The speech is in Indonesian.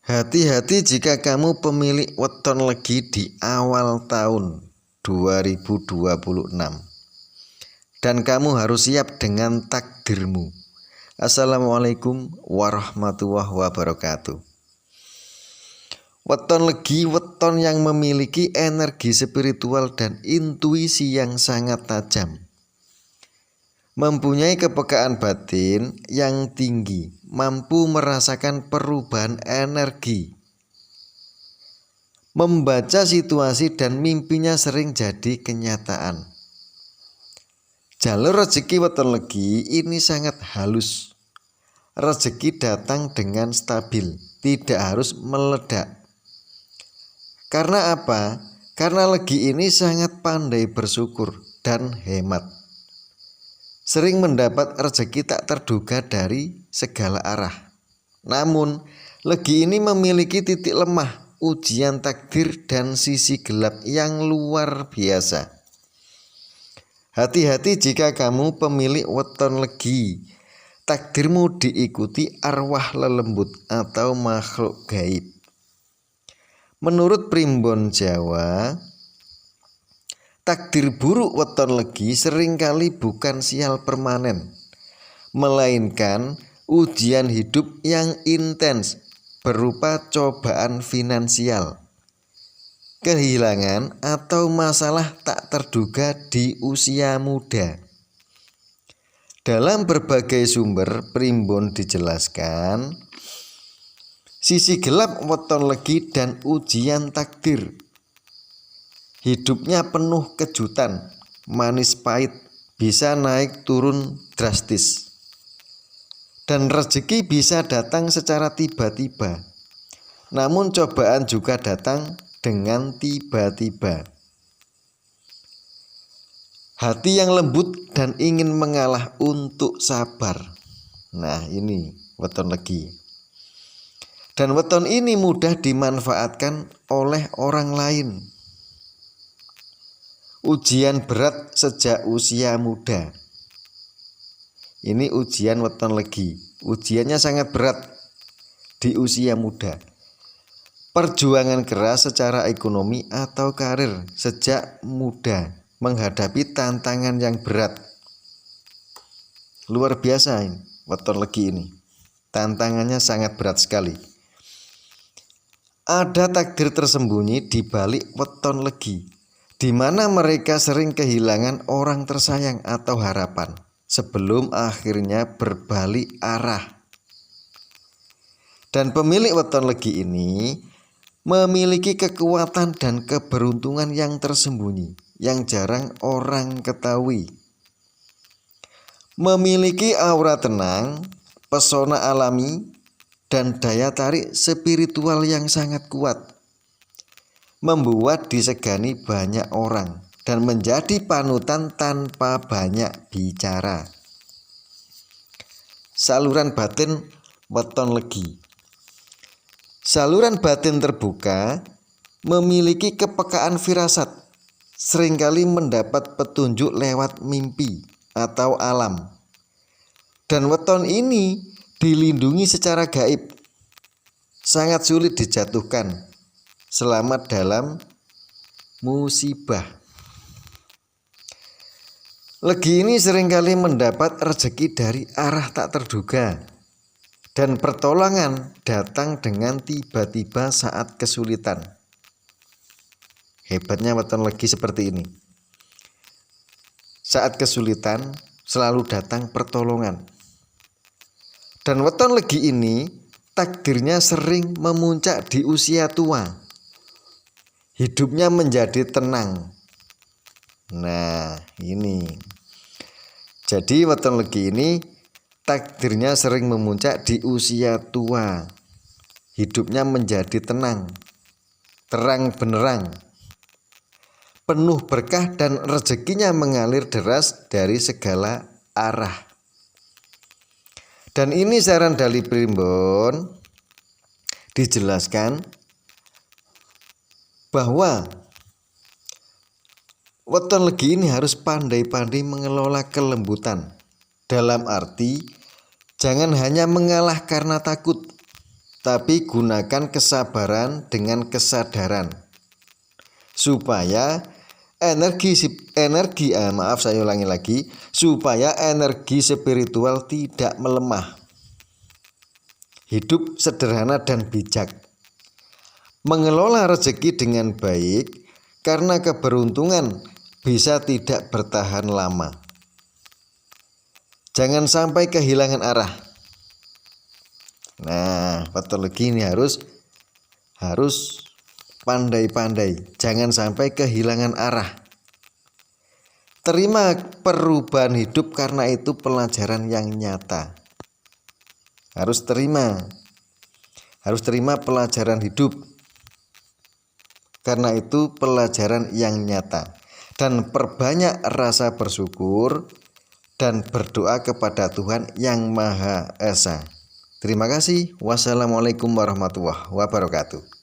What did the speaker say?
Hati-hati jika kamu pemilik weton legi di awal tahun 2026 dan kamu harus siap dengan takdirmu. Assalamualaikum warahmatullahi wabarakatuh. Weton legi weton yang memiliki energi spiritual dan intuisi yang sangat tajam. Mempunyai kepekaan batin yang tinggi, mampu merasakan perubahan energi. Membaca situasi dan mimpinya sering jadi kenyataan. Jalur rezeki weton legi ini sangat halus. Rezeki datang dengan stabil, tidak harus meledak. Karena apa? Karena legi ini sangat pandai bersyukur dan hemat. Sering mendapat rezeki tak terduga dari segala arah. Namun, legi ini memiliki titik lemah, ujian takdir dan sisi gelap yang luar biasa. Hati-hati jika kamu pemilik weton legi. Takdirmu diikuti arwah lelembut atau makhluk gaib. Menurut primbon Jawa, takdir buruk weton legi seringkali bukan sial permanen, melainkan ujian hidup yang intens berupa cobaan finansial, kehilangan atau masalah tak terduga di usia muda. Dalam berbagai sumber primbon dijelaskan sisi gelap weton legi dan ujian takdir. Hidupnya penuh kejutan, manis pahit, bisa naik turun drastis. Dan rezeki bisa datang secara tiba-tiba. Namun cobaan juga datang dengan tiba-tiba. Hati yang lembut dan ingin mengalah untuk sabar. Nah, ini weton legi. Dan weton ini mudah dimanfaatkan oleh orang lain. Ujian berat sejak usia muda. Ini ujian weton legi. Ujiannya sangat berat di usia muda. Perjuangan keras secara ekonomi atau karir sejak muda menghadapi tantangan yang berat. Luar biasa ini weton legi ini. Tantangannya sangat berat sekali. Ada takdir tersembunyi di balik weton legi, di mana mereka sering kehilangan orang tersayang atau harapan sebelum akhirnya berbalik arah. Dan pemilik weton legi ini memiliki kekuatan dan keberuntungan yang tersembunyi, yang jarang orang ketahui. Memiliki aura tenang, pesona alami, dan daya tarik spiritual yang sangat kuat, membuat disegani banyak orang dan menjadi panutan tanpa banyak bicara. Saluran batin weton legi. Saluran batin terbuka, memiliki kepekaan firasat, seringkali mendapat petunjuk lewat mimpi atau alam. Dan weton ini dilindungi secara gaib, sangat sulit dijatuhkan, selamat dalam musibah. Legi ini seringkali mendapat rezeki dari arah tak terduga, dan pertolongan datang dengan tiba-tiba saat kesulitan. Hebatnya weton legi seperti ini. Saat kesulitan selalu datang pertolongan. Dan weton legi ini takdirnya sering memuncak di usia tua. Hidupnya menjadi tenang. Nah, ini. Jadi weton legi ini takdirnya sering memuncak di usia tua. Hidupnya menjadi tenang, terang benderang, penuh berkah dan rezekinya mengalir deras dari segala arah. Dan ini saran dari primbon dijelaskan bahwa weton legi ini harus pandai-pandai mengelola kelembutan. Dalam arti jangan hanya mengalah karena takut, tapi gunakan kesabaran dengan kesadaran supaya supaya energi spiritual tidak melemah. Hidup sederhana dan bijak. Mengelola rezeki dengan baik karena keberuntungan bisa tidak bertahan lama. Jangan sampai kehilangan arah. Nah, patologi ini harus pandai-pandai. Jangan sampai kehilangan arah. Terima perubahan hidup karena itu pelajaran yang nyata. Harus terima pelajaran hidup karena itu pelajaran yang nyata. Dan perbanyak rasa bersyukur dan berdoa kepada Tuhan yang Maha Esa. Terima kasih. Wassalamualaikum warahmatullahi wabarakatuh.